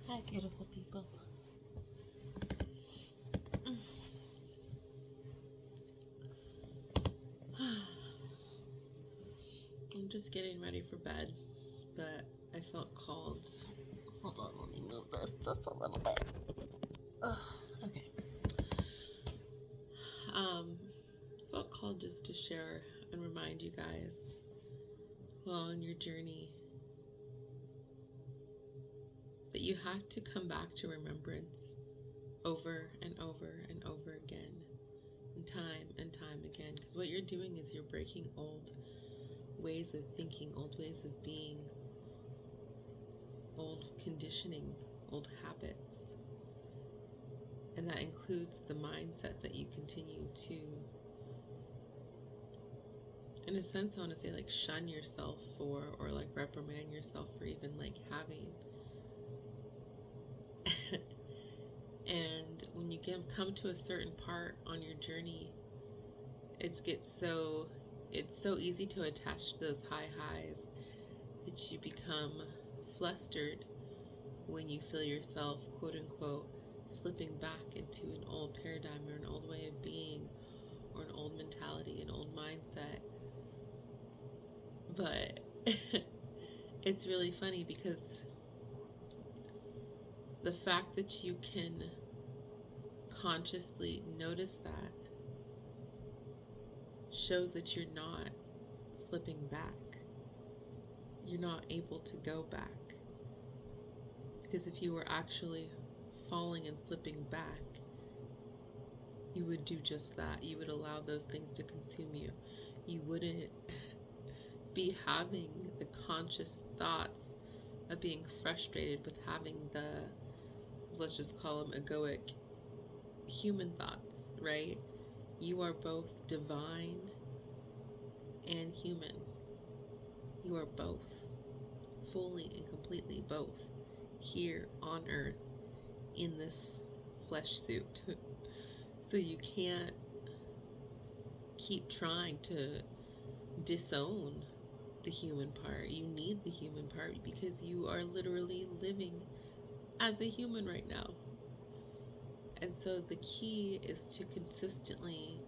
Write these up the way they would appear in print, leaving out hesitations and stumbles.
Hi, beautiful people. I'm just getting ready for bed, but I felt called. Hold on, let me move this just a little bit. Okay. Felt called just to share and remind you guys while on your journey that you have to come back to remembrance over and over and over again, and time again, because what you're doing is you're breaking old ways of thinking, old ways of being, old conditioning, old habits. And that includes the mindset that you continue to, in a sense, I want to say like shun yourself for, or like reprimand yourself for even like having. And when you come to a certain part on your journey, it's so easy to attach to those high highs that you become flustered when you feel yourself, quote unquote, slipping back into an old paradigm or an old way of being or an old mentality, an old mindset. But it's really funny because the fact that you can consciously notice that shows that you're not slipping back. You're not able to go back. Because if you were actually falling and slipping back, you would do just that. You would allow those things to consume you. You wouldn't be having the conscious thoughts of being frustrated with having the, let's just call them egoic human thoughts, right? You are both divine and human. You are both, fully and completely both, here on earth in this flesh suit. So you can't keep trying to disown the human part. You need the human part because you are literally living as a human right now. And so the key is to consistently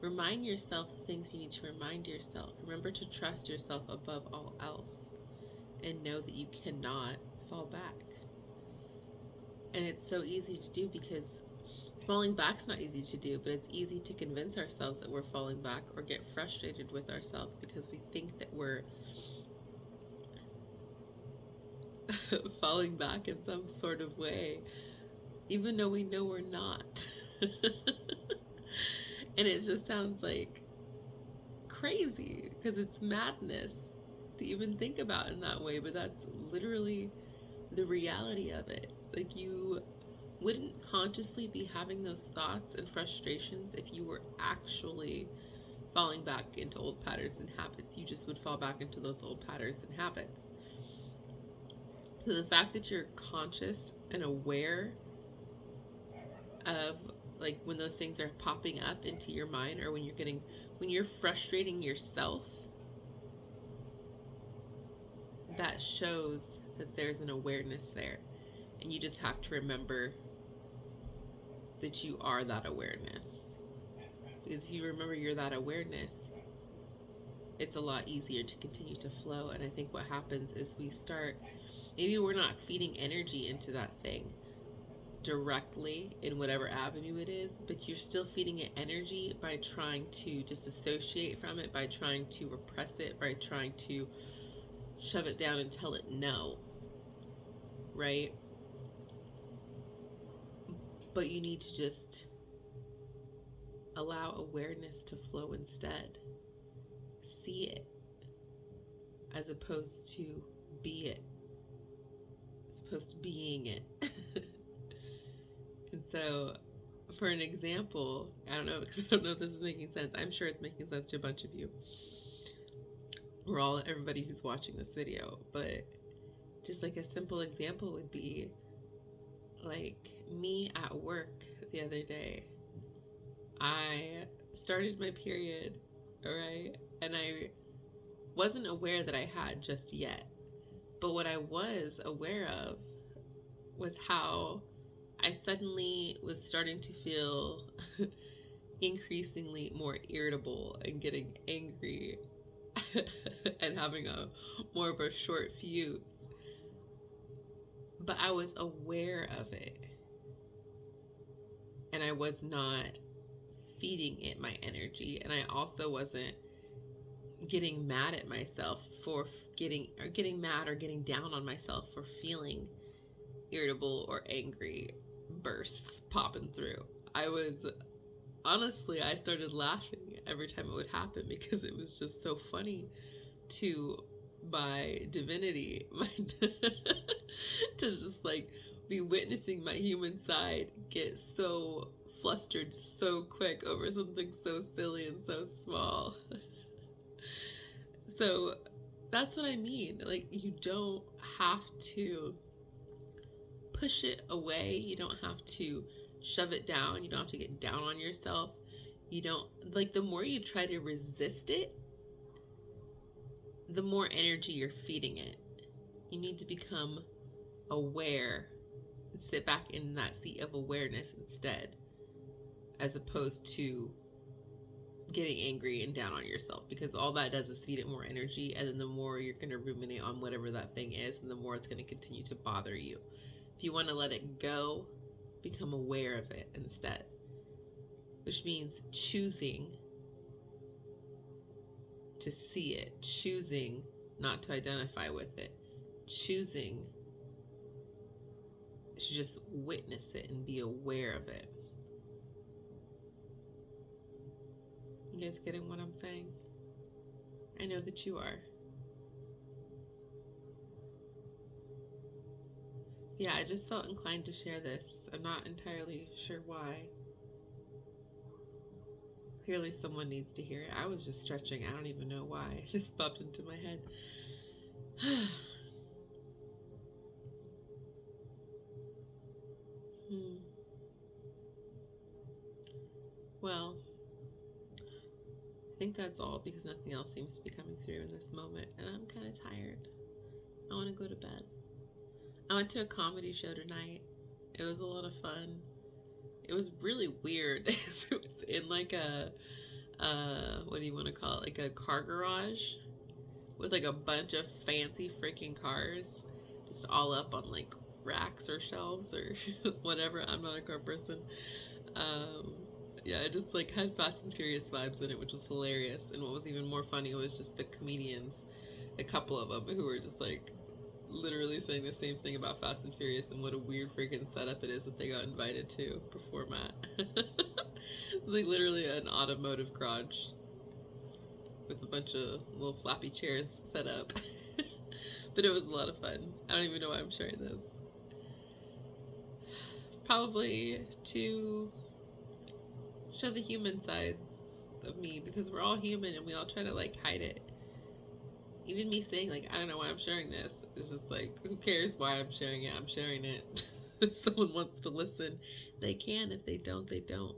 remind yourself the things you need to remind yourself. Remember to trust yourself above all else and know that you cannot fall back. And it's so easy to do because falling back's not easy to do, but it's easy to convince ourselves that we're falling back or get frustrated with ourselves because we think that we're falling back in some sort of way, even though we know we're not. And it just sounds like crazy because it's madness to even think about in that way, but that's literally the reality of it. Like, you wouldn't consciously be having those thoughts and frustrations if you were actually falling back into old patterns and habits. You just would fall back into those old patterns and habits. So the fact that you're conscious and aware of, like, when those things are popping up into your mind, or when you're frustrating yourself, that shows that there's an awareness there. And you just have to remember that you are that awareness. Because if you remember you're that awareness, it's a lot easier to continue to flow. And I think what happens is maybe we're not feeding energy into that thing directly in whatever avenue it is, but you're still feeding it energy by trying to disassociate from it, by trying to repress it, by trying to shove it down and tell it no, right? But you need to just allow awareness to flow instead. See it as opposed to be it, as opposed to being it. And so, for an example, I don't know, because I don't know if this is making sense. I'm sure it's making sense to a bunch of you, or everybody who's watching this video. But just like a simple example would be like me at work the other day. I started my period, all right, and I wasn't aware that I had just yet. But what I was aware of was how I suddenly was starting to feel increasingly more irritable and getting angry and having a more of a short fuse. But I was aware of it, and I was not feeding it my energy, and I also wasn't getting mad at myself for getting mad or getting down on myself for feeling irritable or angry bursts popping through. I was honestly, I started laughing every time it would happen because it was just so funny to my divinity, to just like be witnessing my human side get so flustered so quick over something so silly and so small. So that's what I mean. Like, you don't have to push it away. You don't have to shove it down. You don't have to get down on yourself. You don't, like, the more you try to resist it, the more energy you're feeding it. You need to become aware and sit back in that seat of awareness instead, as opposed to getting angry and down on yourself, because all that does is feed it more energy, and then the more you're going to ruminate on whatever that thing is, and the more it's going to continue to bother you. If you want to let it go, become aware of it instead, which means choosing to see it, choosing not to identify with it, choosing to just witness it and be aware of it. You guys getting what I'm saying? I know that you are. Yeah, I just felt inclined to share this. I'm not entirely sure why. Clearly someone needs to hear it. I was just stretching. I don't even know why. It just popped into my head. Well, I think that's all, because nothing else seems to be coming through in this moment, and I'm kind of tired. I want to go to bed. I went to a comedy show tonight. It was a lot of fun. It was really weird. It was in like a, what do you want to call it? Like a car garage with like a bunch of fancy freaking cars just all up on like racks or shelves or whatever. I'm not a car person. Yeah, it just like had Fast and Furious vibes in it, which was hilarious. And what was even more funny was just the comedians, a couple of them, who were just like literally saying the same thing about Fast and Furious and what a weird freaking setup it is that they got invited to perform at. Like literally an automotive garage with a bunch of little flappy chairs set up. But it was a lot of fun. I don't even know why I'm sharing this. Probably to show the human sides of me, because we're all human and we all try to like hide it. Even me saying like, I don't know why I'm sharing this, it's just like, who cares why I'm sharing it? I'm sharing it. If someone wants to listen, they can. If they don't, they don't.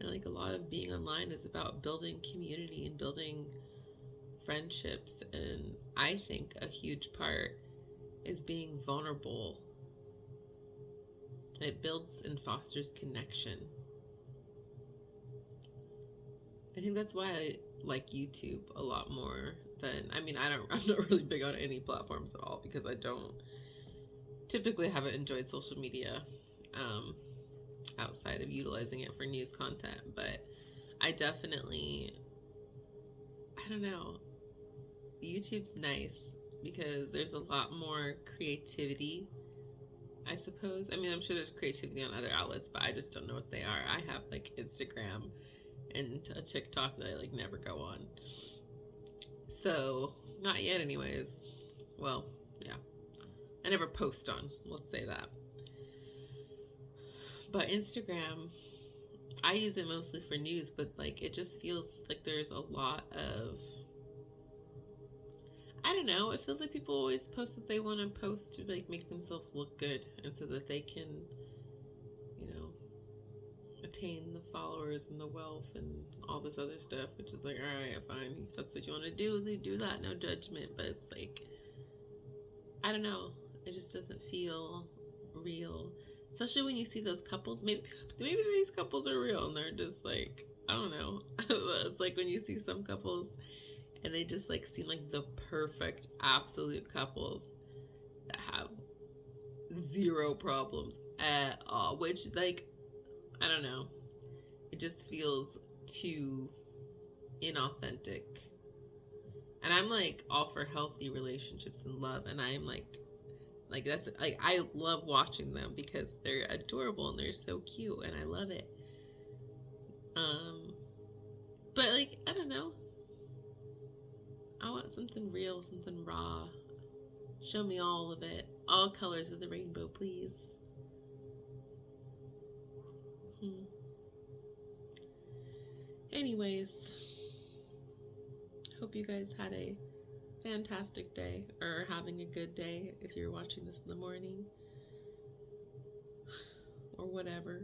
And like, a lot of being online is about building community and building friendships, and I think a huge part is being vulnerable. It builds and fosters connection. I think that's why I like YouTube a lot more than, I'm not really big on any platforms at all, because I don't typically haven't enjoyed social media outside of utilizing it for news content. But I definitely, I don't know, YouTube's nice because there's a lot more creativity, I suppose. I mean, I'm sure there's creativity on other outlets, but I just don't know what they are. I have like Instagram and a TikTok that I like never go on. So, not yet anyways. Well, yeah. I never post on, let's say that. But Instagram, I use it mostly for news, but like, it just feels like there's a lot of, I don't know, it feels like people always post what they want to post to like make themselves look good, and so that they can, you know, attain the followers and the wealth and all this other stuff, which is like, all right, fine. If that's what you want to do that. No judgment. But it's like, I don't know. It just doesn't feel real. Especially when you see those couples. Maybe these couples are real and they're just like, I don't know. It's like when you see some couples and they just like seem like the perfect absolute couples that have zero problems at all, which, like, I don't know, it just feels too inauthentic. And I'm like all for healthy relationships and love, and I'm like that's like, I love watching them because they're adorable and they're so cute and I love it. But like, I don't know, I want something real, something raw. Show me all of it. All colors of the rainbow, please. Anyways, hope you guys had a fantastic day, or having a good day if you're watching this in the morning. Or whatever.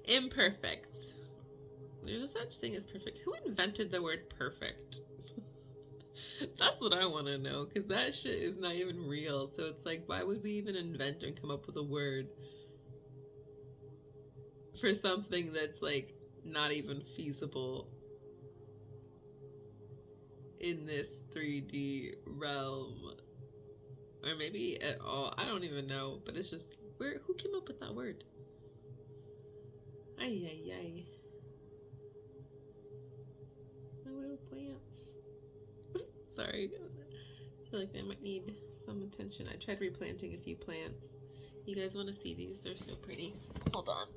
Imperfect. There's a such thing as perfect. Who invented the word perfect? That's what I want to know, because that shit is not even real. So it's like, why would we even invent and come up with a word for something that's like not even feasible in this 3D realm? Or maybe at all. I don't even know. But it's just, who came up with that word? Ay, ay, ay. My little plants. Sorry. I feel like they might need some attention. I tried replanting a few plants. You guys want to see these? They're so pretty. Hold on.